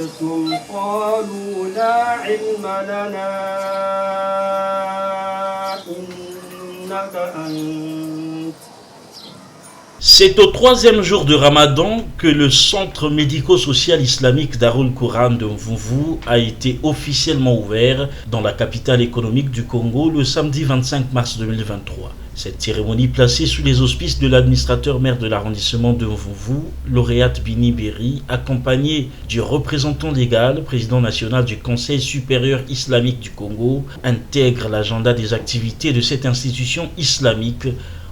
سألتم قالوا لا علم لنا إنك أنت. C'est au troisième jour de Ramadan que le centre médico-social islamique Darul Quran de Mvumvu a été officiellement ouvert dans la capitale économique du Congo le samedi 25 mars 2023. Cette cérémonie placée sous les auspices de l'administrateur maire de l'arrondissement de Mvumvu, lauréate Bini Berry, accompagné du représentant légal, président national du Conseil supérieur islamique du Congo, intègre l'agenda des activités de cette institution islamique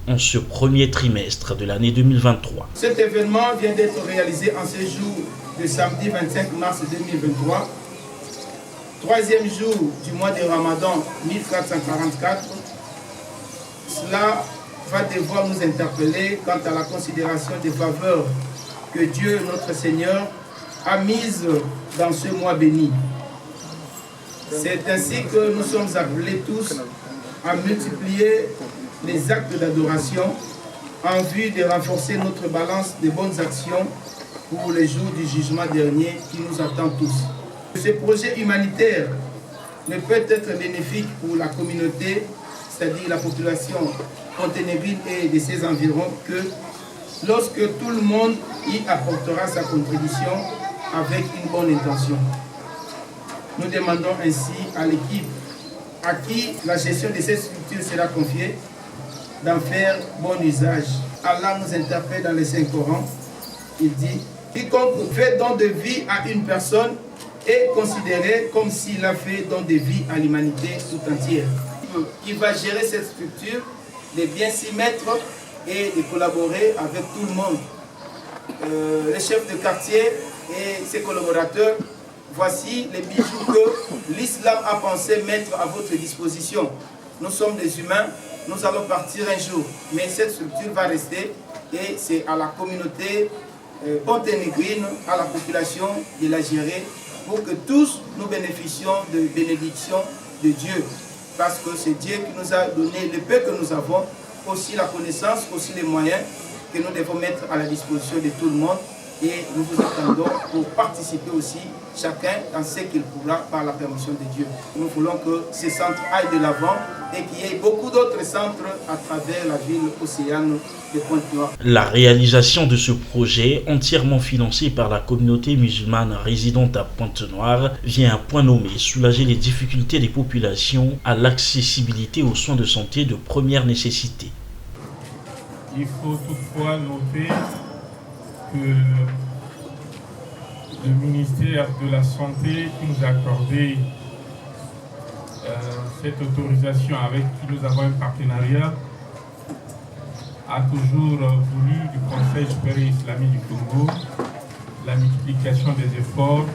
en ce premier trimestre de l'année 2023. Cet événement vient d'être réalisé en ce jour de samedi 25 mars 2023, troisième jour du mois de Ramadan 1444. Cela va devoir nous interpeller quant à la considération des faveurs que Dieu, notre Seigneur, a mises dans ce mois béni. C'est ainsi que nous sommes appelés tous à multiplier les actes d'adoration en vue de renforcer notre balance de bonnes actions pour les jours du jugement dernier qui nous attend tous. Ce projet humanitaire ne peut être bénéfique pour la communauté, c'est-à-dire la population monténégrine et de ses environs, que lorsque tout le monde y apportera sa contribution avec une bonne intention. Nous demandons ainsi à l'équipe à qui la gestion de cette structure sera confiée d'en faire bon usage. Allah nous interpelle dans le Saint-Coran. Il dit: quiconque fait don de vie à une personne est considéré comme s'il a fait don de vie à l'humanité tout entière. Qui va gérer cette structure, de bien s'y mettre et de collaborer avec tout le monde. Les chefs de quartier et ses collaborateurs, voici les bijoux que l'islam a pensé mettre à votre disposition. Nous sommes des humains, nous allons partir un jour, mais cette structure va rester et c'est à la communauté monténégrine, à la population de la gérer pour que tous nous bénéficions de bénédictions de Dieu. Parce que c'est Dieu qui nous a donné le peu que nous avons, aussi la connaissance, aussi les moyens que nous devons mettre à la disposition de tout le monde. Et nous vous attendons pour participer aussi, chacun dans ce qu'il pourra par la permission de Dieu. Nous voulons que ces centres aillent de l'avant et qu'il y ait beaucoup d'autres centres à travers la ville océane de Pointe-Noire. La réalisation de ce projet, entièrement financé par la communauté musulmane résidente à Pointe-Noire, vient à point nommé soulager les difficultés des populations à l'accessibilité aux soins de santé de première nécessité. Il faut toutefois noter que le ministère de la Santé qui nous a accordé cette autorisation, avec qui nous avons un partenariat, a toujours voulu du Conseil supérieur islamique du Congo la multiplication des efforts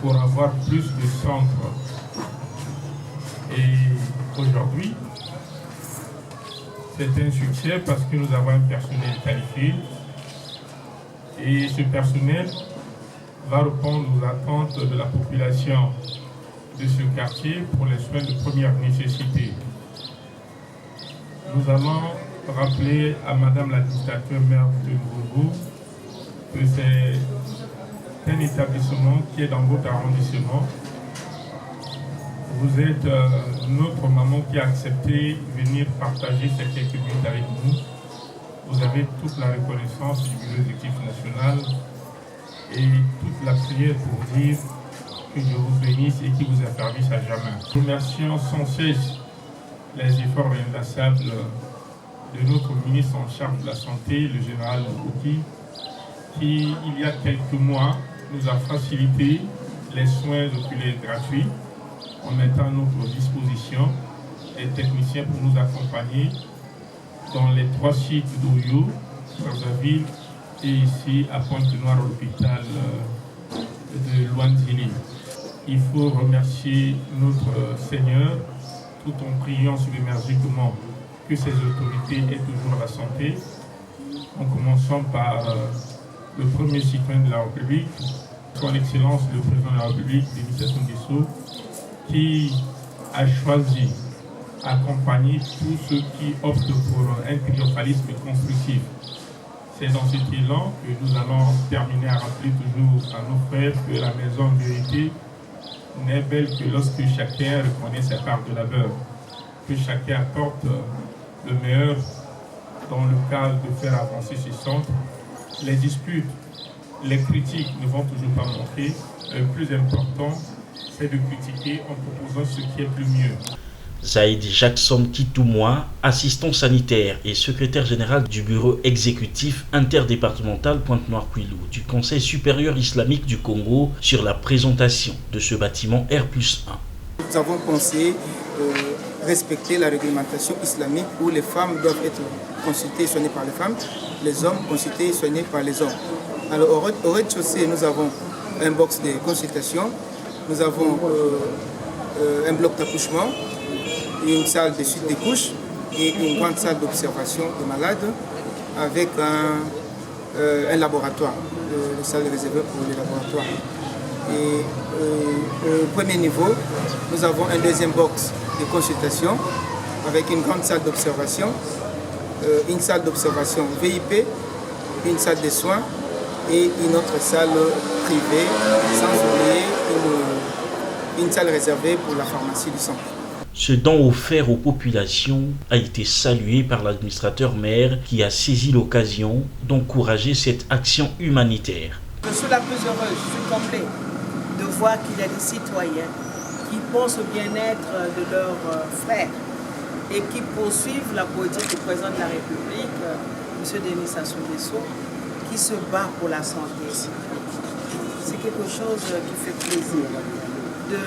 pour avoir plus de centres. Et aujourd'hui, c'est un succès parce que nous avons un personnel qualifié. Et ce personnel va répondre aux attentes de la population de ce quartier pour les soins de première nécessité. Nous allons rappeler à Madame l'administrateur maire de Mvumvu que c'est un établissement qui est dans votre arrondissement. Vous êtes notre maman qui a accepté de venir partager ces quelques minutes avec nous. Vous avez toute la reconnaissance du bureau exécutif national et toute la prière pour dire que Dieu vous bénisse et qu'il vous affermisse à jamais. Nous remercions sans cesse les efforts inlassables de notre ministre en charge de la Santé, le général Okouki, qui, il y a quelques mois, nous a facilité les soins oculaires gratuits en mettant à notre disposition des techniciens pour nous accompagner dans les 3 sites d'Oyo, Brazzaville et ici à Pointe-Noire, à l'hôpital de Luanzili. Il faut remercier notre Seigneur tout en priant submergiquement que ces autorités aient toujours la santé, en commençant par le premier citoyen de la République, son Excellence le Président de la République, Denis Sassou Nguesso, qui a choisi accompagner tous ceux qui optent pour un triomphalisme constructif. C'est dans cet élan que nous allons terminer à rappeler toujours à nos frères que la maison vérité n'est belle que lorsque chacun reconnaît sa part de labeur, que chacun apporte le meilleur dans le cadre de faire avancer ce centre. Les disputes, les critiques ne vont toujours pas manquer. Le plus important, c'est de critiquer en proposant ce qui est le mieux. Zaïd Jackson Kitoumoua, assistant sanitaire et secrétaire général du bureau exécutif interdépartemental Pointe-Noire-Kouilou du Conseil supérieur islamique du Congo sur la présentation de ce bâtiment R+1. Nous avons pensé respecter la réglementation islamique où les femmes doivent être consultées et soignées par les femmes, les hommes consultés et soignés par les hommes. Alors au rez-de-chaussée, nous avons un box de consultation, nous avons un bloc d'accouchement, une salle de suite des couches et une grande salle d'observation des malades avec un laboratoire, une salle réservée pour les laboratoires. Et au premier niveau, nous avons un deuxième box de consultation avec une grande salle d'observation, une salle d'observation VIP, une salle de soins et une autre salle privée, sans oublier une salle réservée pour la pharmacie du centre. Ce don offert aux populations a été salué par l'administrateur maire qui a saisi l'occasion d'encourager cette action humanitaire. Je suis la plus heureuse, je suis comblée de voir qu'il y a des citoyens qui pensent au bien-être de leurs frères et qui poursuivent la politique du président de la République, M. Denis Sassou Nguesso, qui se bat pour la santé. C'est quelque chose qui fait plaisir de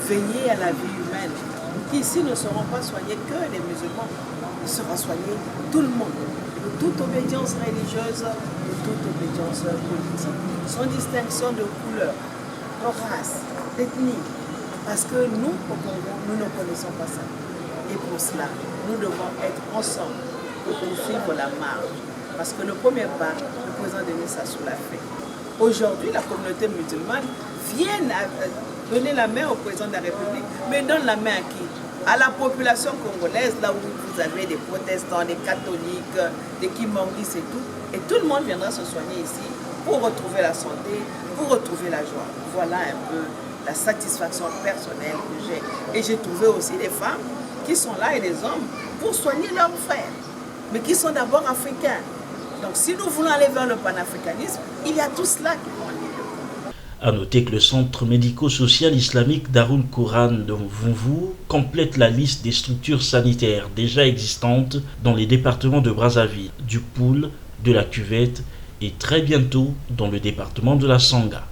veiller à la vie humaine. Ici ne seront pas soignés que les musulmans, il sera soigné tout le monde, de toute obédience religieuse, de toute obédience politique, sans distinction de couleur, de race, d'ethnie. Parce que nous, au Congo, nous ne connaissons pas ça. Et pour cela, nous devons être ensemble pour poursuivre la marche. Parce que le premier pas, le président Denis Sassou l'a fait. Aujourd'hui, la communauté musulmane vient donner la main au président de la République, mais donne la main à qui? À la population congolaise, là où vous avez des protestants, des catholiques, des kimangis et tout. Et tout le monde viendra se soigner ici pour retrouver la santé, pour retrouver la joie. Voilà un peu la satisfaction personnelle que j'ai. Et j'ai trouvé aussi des femmes qui sont là et des hommes pour soigner leurs frères, mais qui sont d'abord africains. Donc si nous voulons aller vers le panafricanisme, il y a tout cela qui vont aller. A noter que le centre médico-social islamique Darul Quran de Mvumvu complète la liste des structures sanitaires déjà existantes dans les départements de Brazzaville, du Poul, de la Cuvette et très bientôt dans le département de la Sangha.